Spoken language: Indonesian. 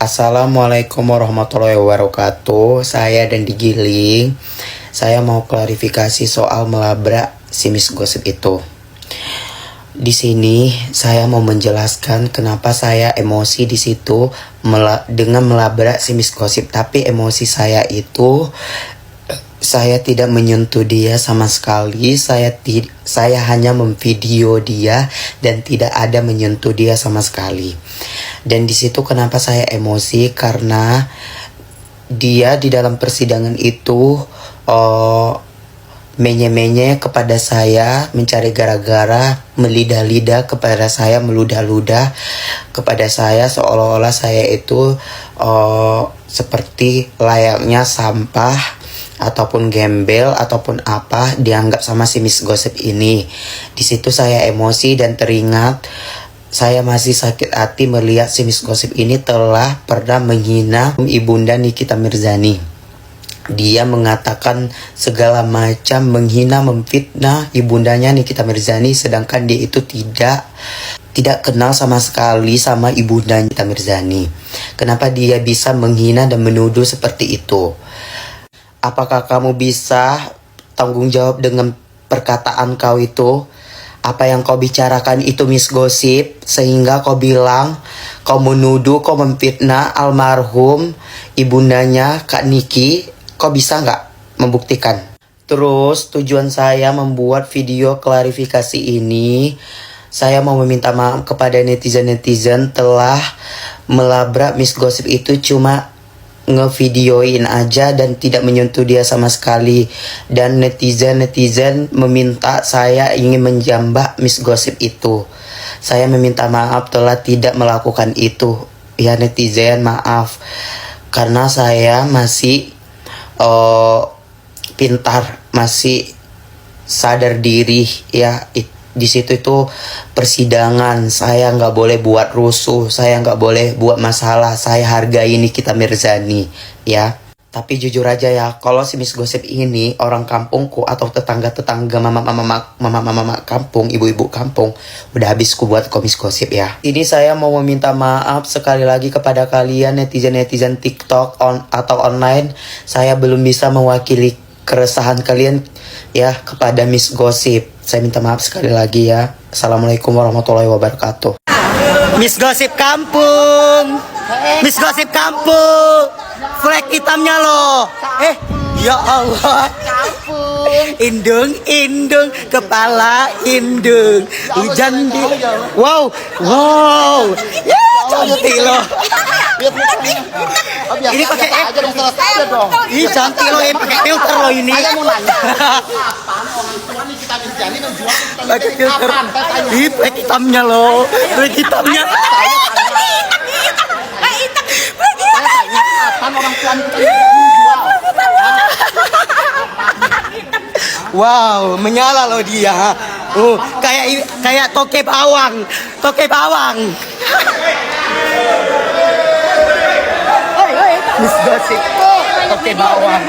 Assalamualaikum warahmatullahi wabarakatuh. Saya dan Digiling. Saya mau klarifikasi soal melabrak si Miss Gosip itu. Di sini saya mau menjelaskan kenapa saya emosi di situ dengan melabrak si Miss Gosip. Tapi emosi saya itu saya tidak menyentuh dia sama sekali. Saya hanya memvideo dia dan tidak ada menyentuh dia sama sekali. Dan di situ kenapa saya emosi, karena dia di dalam persidangan itu menye-menye kepada saya, mencari gara-gara, melidah-lidah kepada saya, meludah-ludah kepada saya, seolah-olah saya itu seperti layaknya sampah ataupun gembel ataupun apa dianggap sama si Miss Gosip ini. Di situ saya emosi dan teringat saya masih sakit hati melihat si Miss Gosip ini telah pernah menghina Ibunda Nikita Mirzani. Dia mengatakan segala macam, menghina, memfitnah ibundanya Nikita Mirzani, sedangkan dia itu tidak kenal sama sekali sama ibunda Nikita Mirzani. Kenapa dia bisa menghina dan menuduh seperti itu? Apakah kamu bisa tanggung jawab dengan perkataan kau itu? Apa yang kau bicarakan itu Miss Gosip, sehingga kau bilang, kau menuduh, kau memfitnah almarhum ibundanya Kak Niki. Kau bisa nggak membuktikan? Terus tujuan saya membuat video klarifikasi ini, saya mau meminta maaf kepada netizen-netizen telah melabrak Miss Gosip itu cuma ngevideoin aja dan tidak menyentuh dia sama sekali. Dan netizen meminta saya ingin menjambak Miss Gosip itu. Saya meminta maaf telah tidak melakukan itu. Ya netizen, maaf. Karena saya masih pintar, masih sadar diri ya. Di situ itu persidangan, saya nggak boleh buat rusuh, saya nggak boleh buat masalah, saya hargai Nikita Mirzani ya. Tapi jujur aja ya, kalau si Miss Gosip ini orang kampungku atau tetangga-tetangga mama kampung, ibu-ibu kampung, udah habis ku buat Miss Gosip ya. Ini saya mau meminta maaf sekali lagi kepada kalian netizen-netizen TikTok atau online. Saya belum bisa mewakili keresahan kalian ya kepada Miss Gosip. Saya minta maaf sekali lagi ya. Assalamualaikum warahmatullahi wabarakatuh. Miss Gosip kampung, Miss Gosip kampung, flag hitamnya loh. Ya Allah. Indung, kepala indung, hujan di. Wow. Ya cantik loh. Ini pakai ini cantik loh, ini pakai filter loh ini. Pakai filter. Ih, flag hitamnya loh, flag hitamnya. Wow, menyala loh dia. Kayak toke bawang. Miss Gosip, toke bawang.